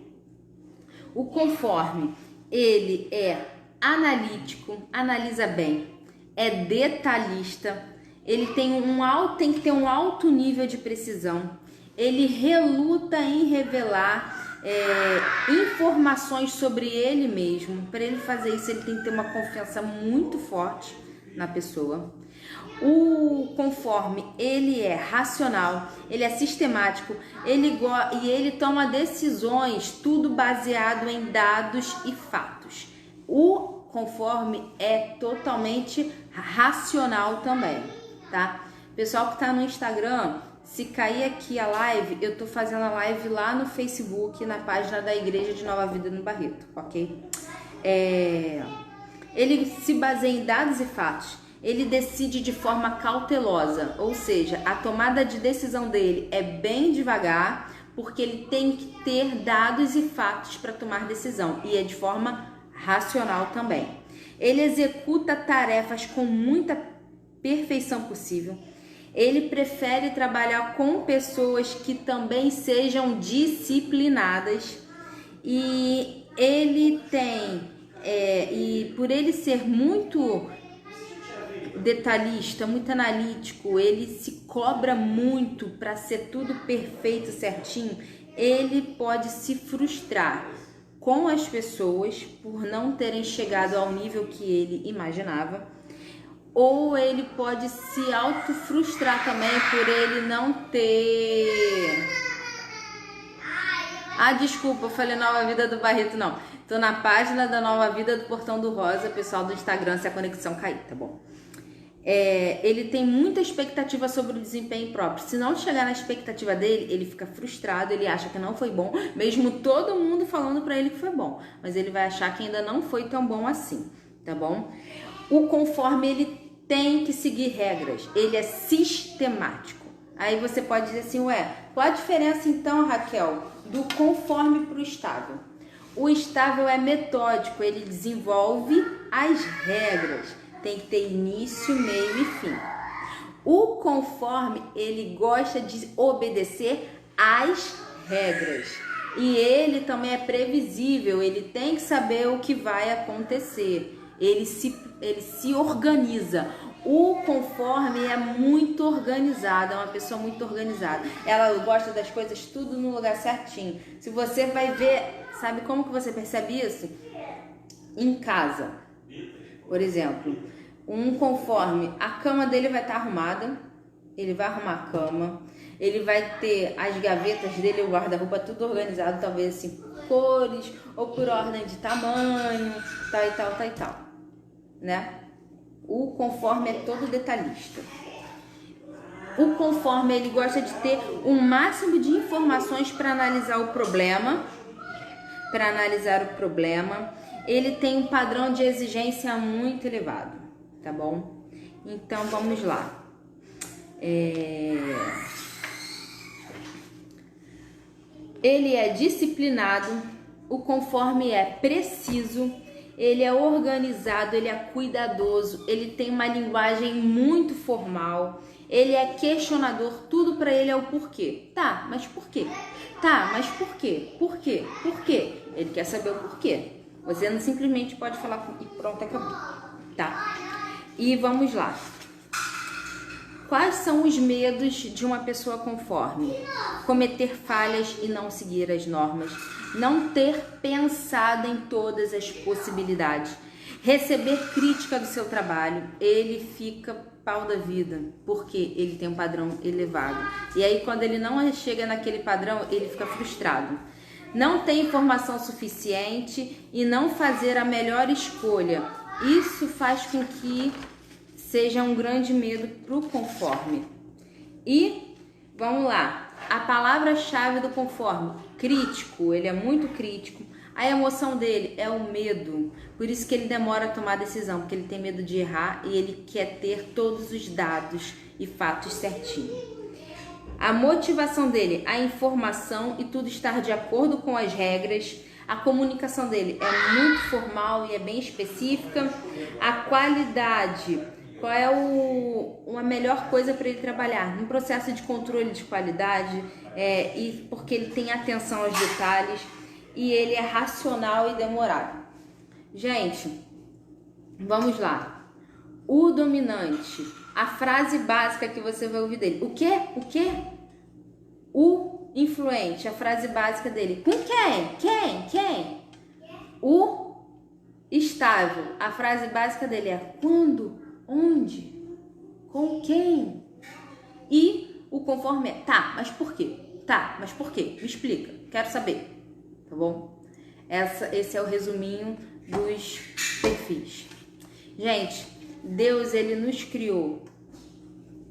O conforme, ele é analítico, analisa bem, é detalhista, ele tem que ter um alto nível de precisão, ele reluta em revelar informações sobre ele mesmo. Para ele fazer isso, ele tem que ter uma confiança muito forte na pessoa. O conforme, ele é racional, ele é sistemático, e ele toma decisões tudo baseado em dados e fatos. O conforme é totalmente racional também, tá? Pessoal que tá no Instagram, se cair aqui a live, eu tô fazendo a live lá no Facebook, na página da Igreja de Nova Vida no Barreto, ok? Ele se baseia em dados e fatos. Ele decide de forma cautelosa, ou seja, a tomada de decisão dele é bem devagar, porque ele tem que ter dados e fatos para tomar decisão, e é de forma racional também. Ele executa tarefas com muita perfeição possível. Ele prefere trabalhar com pessoas que também sejam disciplinadas, e ele tem, e por ele ser muito detalhista, muito analítico, ele se cobra muito para ser tudo perfeito, certinho. Ele pode se frustrar com as pessoas por não terem chegado ao nível que ele imaginava, ou ele pode se auto-frustrar também por ele não ter... desculpa, eu falei Nova Vida do Barreto, não. Tô na página da Nova Vida do Portão do Rosa, pessoal do Instagram, se a conexão cair, tá bom? Ele tem muita expectativa sobre o desempenho próprio. Se não chegar na expectativa dele, ele fica frustrado, ele acha que não foi bom, mesmo todo mundo falando pra ele que foi bom, mas ele vai achar que ainda não foi tão bom assim, tá bom? O conforme, ele tem que seguir regras, ele é sistemático. Aí você pode dizer assim, qual a diferença então, Raquel, do conforme pro estável? O estável é metódico, ele desenvolve as regras, tem que ter início, meio e fim. O conforme, ele gosta de obedecer às regras. E ele também é previsível, ele tem que saber o que vai acontecer. Ele se organiza. O conforme é muito organizado, é uma pessoa muito organizada. Ela gosta das coisas tudo no lugar certinho. Se você vai ver, sabe como que você percebe isso? Em casa. Por exemplo, um conforme, a cama dele vai estar arrumada, ele vai arrumar a cama, ele vai ter as gavetas dele, o guarda-roupa tudo organizado, talvez assim, por cores ou por ordem de tamanho, tal e tal, né? O conforme é todo detalhista. O conforme, ele gosta de ter o máximo de informações para analisar o problema. Ele tem um padrão de exigência muito elevado, tá bom? Então, vamos lá. Ele é disciplinado, o conforme é preciso, ele é organizado, ele é cuidadoso, ele tem uma linguagem muito formal, ele é questionador, tudo para ele é o porquê. Tá, mas por quê? Tá, mas por quê? Por quê? Por quê? Ele quer saber o porquê. Você não simplesmente pode falar e pronto, acabou. Tá? E vamos lá. Quais são os medos de uma pessoa conforme? Cometer falhas e não seguir as normas. Não ter pensado em todas as possibilidades. Receber crítica do seu trabalho. Ele fica pau da vida, porque ele tem um padrão elevado. E aí, quando ele não chega naquele padrão, ele fica frustrado. Não tem informação suficiente e não fazer a melhor escolha. Isso faz com que seja um grande medo para o conforme. E vamos lá, a palavra-chave do conforme, crítico, ele é muito crítico. A emoção dele é o medo, por isso que ele demora a tomar a decisão, porque ele tem medo de errar e ele quer ter todos os dados e fatos certinho. A motivação dele, a informação e tudo estar de acordo com as regras. A comunicação dele é muito formal e é bem específica. A qualidade, qual é uma melhor coisa para ele trabalhar? No processo de controle de qualidade, e porque ele tem atenção aos detalhes e ele é racional e demorado. Gente, vamos lá. O dominante, a frase básica que você vai ouvir dele. O quê? O quê? O influente, a frase básica dele. Com quem? Quem? O estável, a frase básica dele é quando? Onde? Com quem? E o conforme é tá, mas por quê? Tá, mas por quê? Me explica, quero saber. Tá bom? Esse é o resuminho dos perfis. Gente, Deus, ele nos criou,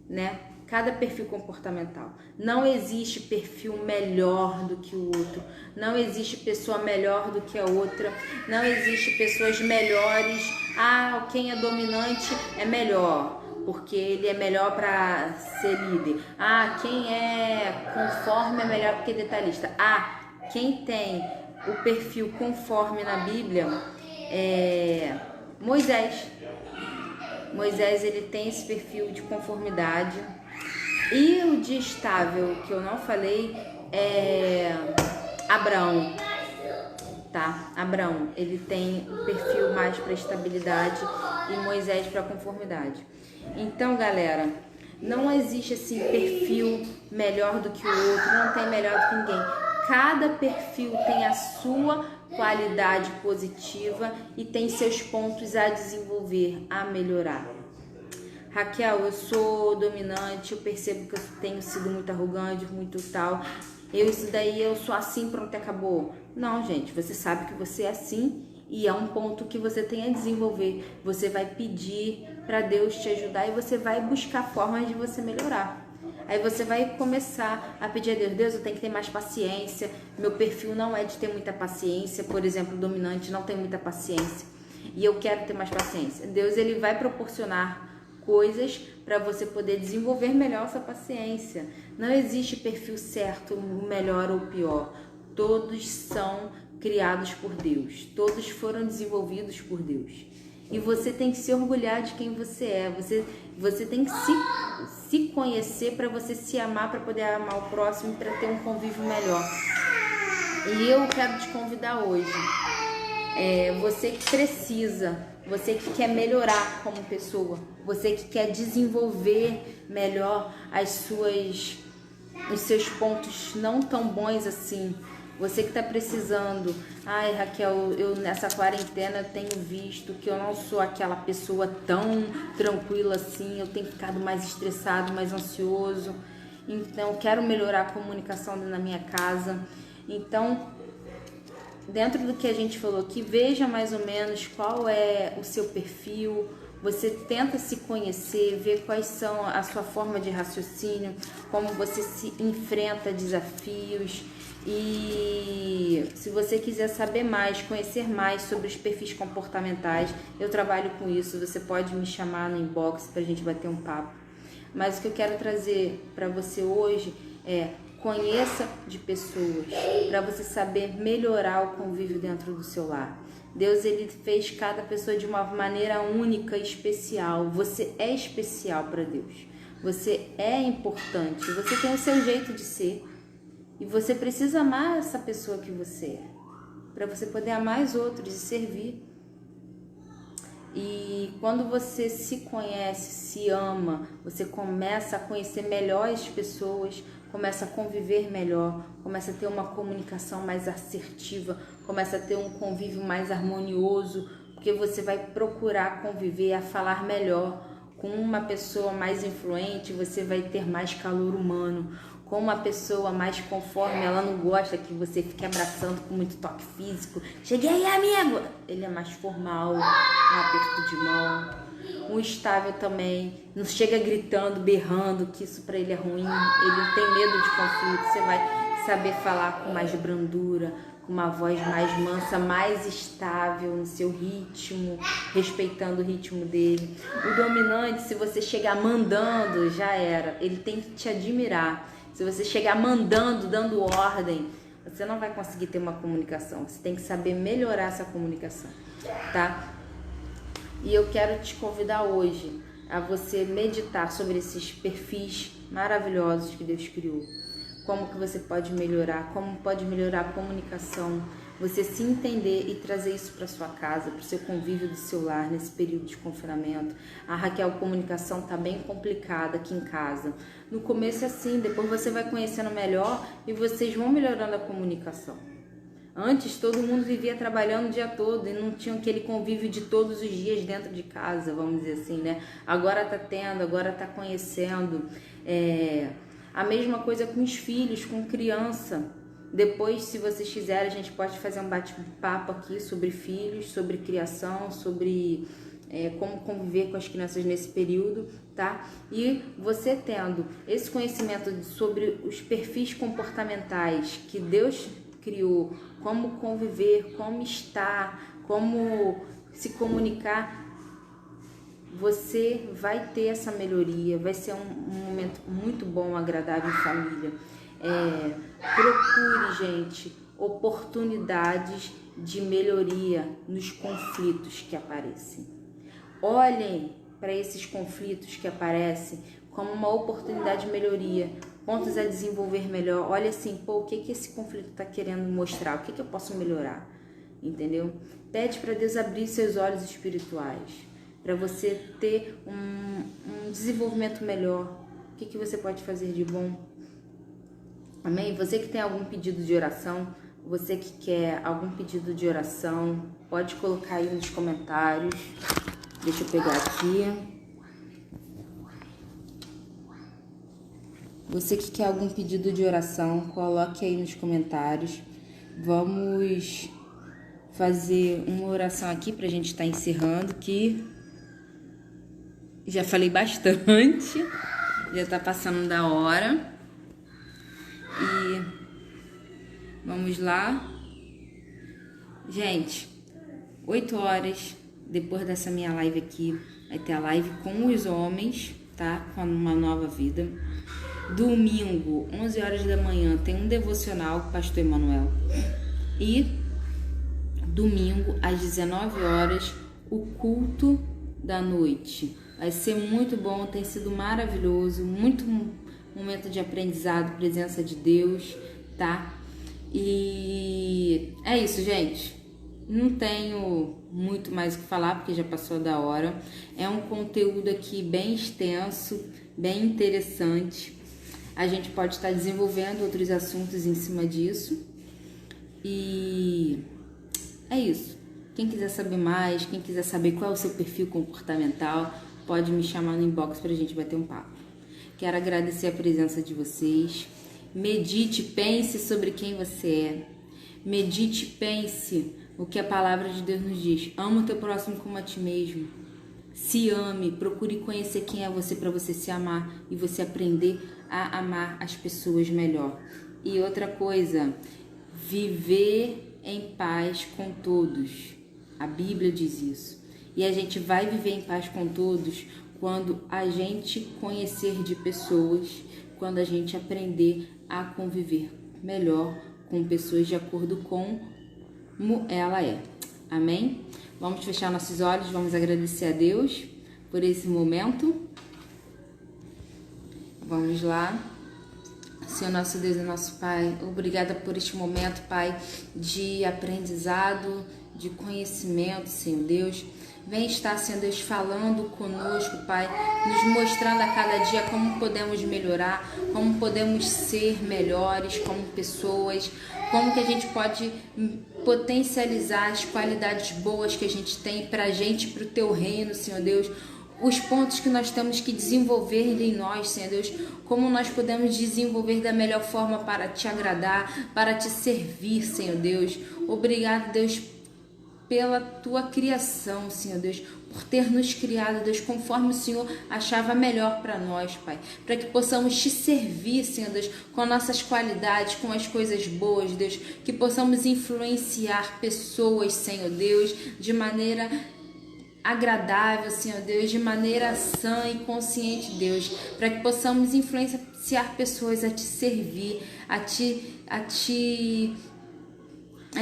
né? Cada perfil comportamental. Não existe perfil melhor do que o outro. Não existe pessoa melhor do que a outra. Não existe pessoas melhores. Ah, quem é dominante é melhor, porque ele é melhor para ser líder. Ah, quem é conforme é melhor porque é detalhista. Ah, quem tem o perfil conforme na Bíblia é Moisés. Moisés, ele tem esse perfil de conformidade. E o de estável, que eu não falei, é Abraão, tá? Abraão, ele tem o perfil mais para estabilidade e Moisés para conformidade. Então, galera, não existe assim perfil melhor do que o outro, não tem melhor do que ninguém. Cada perfil tem a sua qualidade positiva e tem seus pontos a desenvolver, a melhorar. Raquel, eu sou dominante, eu percebo que eu tenho sido muito arrogante, muito tal. Isso daí eu sou assim, pronto, acabou. Não, gente, você sabe que você é assim e é um ponto que você tem a desenvolver. Você vai pedir para Deus te ajudar e você vai buscar formas de você melhorar. Aí você vai começar a pedir a Deus, Deus, eu tenho que ter mais paciência. Meu perfil não é de ter muita paciência. Por exemplo, o dominante não tem muita paciência e eu quero ter mais paciência. Deus, ele vai proporcionar coisas para você poder desenvolver melhor essa paciência. Não existe perfil certo, melhor ou pior. Todos são criados por Deus. Todos foram desenvolvidos por Deus. E você tem que se orgulhar de quem você é. Você tem que se conhecer para você se amar, para poder amar o próximo, para ter um convívio melhor. E eu quero te convidar hoje. Você que precisa, você que quer melhorar como pessoa, você que quer desenvolver melhor os seus pontos não tão bons assim. Você que está precisando, ai Raquel, eu nessa quarentena tenho visto que eu não sou aquela pessoa tão tranquila assim, eu tenho ficado mais estressado, mais ansioso, então quero melhorar a comunicação na minha casa. Então, dentro do que a gente falou aqui, veja mais ou menos qual é o seu perfil. Você tenta se conhecer, ver quais são a sua forma de raciocínio, como você se enfrenta a desafios. E se você quiser saber mais, conhecer mais sobre os perfis comportamentais, eu trabalho com isso. Você pode me chamar no inbox para a gente bater um papo. Mas o que eu quero trazer para você hoje é: conheça de pessoas, para você saber melhorar o convívio dentro do seu lar. Deus, ele fez cada pessoa de uma maneira única e especial. Você é especial para Deus. Você é importante. Você tem o seu jeito de ser. E você precisa amar essa pessoa que você é, para você poder amar os outros e servir. E quando você se conhece, se ama, você começa a conhecer melhor as pessoas, começa a conviver melhor, começa a ter uma comunicação mais assertiva, começa a ter um convívio mais harmonioso, porque você vai procurar conviver, a falar melhor. Com uma pessoa mais influente, você vai ter mais calor humano. Com uma pessoa mais conforme, ela não gosta que você fique abraçando com muito toque físico. Cheguei aí, amigo! Ele é mais formal, um aperto de mão. Um estável também, não chega gritando, berrando, que isso pra ele é ruim. Ele não tem medo de conflito. Você vai saber falar com mais brandura, com uma voz mais mansa, mais estável no seu ritmo, respeitando o ritmo dele. O dominante, se você chegar mandando, já era. Ele tem que te admirar. Se você chegar mandando, dando ordem, você não vai conseguir ter uma comunicação. Você tem que saber melhorar essa comunicação, tá? E eu quero te convidar hoje a você meditar sobre esses perfis maravilhosos que Deus criou. Como que você pode melhorar, como pode melhorar a comunicação, você se entender e trazer isso para sua casa, para o seu convívio do seu lar nesse período de confinamento. A Raquel, a comunicação tá bem complicada aqui em casa. No começo é assim, depois você vai conhecendo melhor e vocês vão melhorando a comunicação. Antes todo mundo vivia trabalhando o dia todo e não tinha aquele convívio de todos os dias dentro de casa, vamos dizer assim, né? Agora tá tendo, agora tá conhecendo. A mesma coisa com os filhos, com criança. Depois, se vocês quiserem, a gente pode fazer um bate-papo aqui sobre filhos, sobre criação, sobre como conviver com as crianças nesse período, tá? E você tendo esse conhecimento sobre os perfis comportamentais que Deus criou, como conviver, como estar, como se comunicar, você vai ter essa melhoria, vai ser um momento muito bom, agradável em família. Procure, gente, oportunidades de melhoria nos conflitos que aparecem. Olhem para esses conflitos que aparecem como uma oportunidade de melhoria, pontos a desenvolver melhor. Olha assim, o que esse conflito está querendo mostrar? O que eu posso melhorar? Entendeu? Pede para Deus abrir seus olhos espirituais, para você ter um desenvolvimento melhor. O que você pode fazer de bom? Amém? Você que tem algum pedido de oração, você que quer algum pedido de oração, pode colocar aí nos comentários. Deixa eu pegar aqui. Você que quer algum pedido de oração, coloque aí nos comentários. Vamos fazer uma oração aqui pra gente estar encerrando, que já falei bastante, já tá passando da hora. E vamos lá. Gente, 8 horas depois dessa minha live aqui, vai ter a live com os homens, tá? Com uma nova vida. Domingo, 11 horas da manhã, tem um devocional com o pastor Emanuel. E domingo, às 19 horas, o culto da noite. Vai ser muito bom, tem sido maravilhoso, muito momento de aprendizado, presença de Deus, tá? E é isso, gente. Não tenho muito mais o que falar, porque já passou da hora. É um conteúdo aqui bem extenso, bem interessante. A gente pode estar desenvolvendo outros assuntos em cima disso. E é isso. Quem quiser saber mais, quem quiser saber qual é o seu perfil comportamental, pode me chamar no inbox pra gente bater um papo. Quero agradecer a presença de vocês. Medite, pense sobre quem você é. medite, pense o que a palavra de Deus nos diz. Ama o teu próximo como a ti mesmo. Se ame, procure conhecer quem é você para você se amar e você aprender a amar as pessoas melhor. E outra coisa, viver em paz com todos. A Bíblia diz isso. E a gente vai viver em paz com todos quando a gente conhecer de pessoas, quando a gente aprender a conviver melhor com pessoas de acordo com como ela é. Amém? Vamos fechar nossos olhos, vamos agradecer a Deus por esse momento. Vamos lá. Senhor nosso Deus e nosso Pai, obrigada por este momento, Pai, de aprendizado, de conhecimento, Senhor Deus. Vem estar, Senhor Deus, falando conosco, Pai, nos mostrando a cada dia como podemos melhorar, como podemos ser melhores como pessoas, como que a gente pode potencializar as qualidades boas que a gente tem pra gente, pro Teu reino, Senhor Deus. Os pontos que nós temos que desenvolver em nós, Senhor Deus, como nós podemos desenvolver da melhor forma para Te agradar, para Te servir, Senhor Deus. Obrigado, Deus, pela Tua criação, Senhor Deus, por ter nos criado, Deus, conforme o Senhor achava melhor para nós, Pai, para que possamos Te servir, Senhor Deus, com nossas qualidades, com as coisas boas, Deus, que possamos influenciar pessoas, Senhor Deus, de maneira agradável, Senhor Deus, de maneira sã e consciente, Deus, para que possamos influenciar pessoas a Te servir, a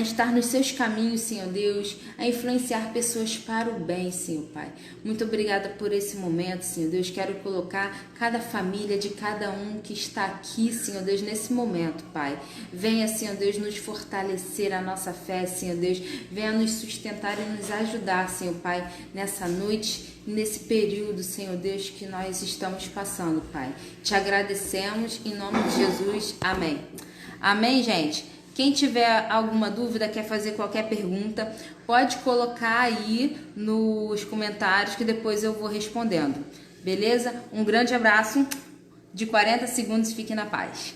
estar nos Seus caminhos, Senhor Deus, a influenciar pessoas para o bem, Senhor Pai. Muito obrigada por esse momento, Senhor Deus. Quero colocar cada família de cada um que está aqui, Senhor Deus, nesse momento, Pai. Venha, Senhor Deus, nos fortalecer a nossa fé, Senhor Deus. Venha nos sustentar e nos ajudar, Senhor Pai, nessa noite, nesse período, Senhor Deus, que nós estamos passando, Pai. Te agradecemos em nome de Jesus. Amém. Amém, gente? Quem tiver alguma dúvida, quer fazer qualquer pergunta, pode colocar aí nos comentários que depois eu vou respondendo. Beleza? Um grande abraço de 40 segundos. Fique na paz.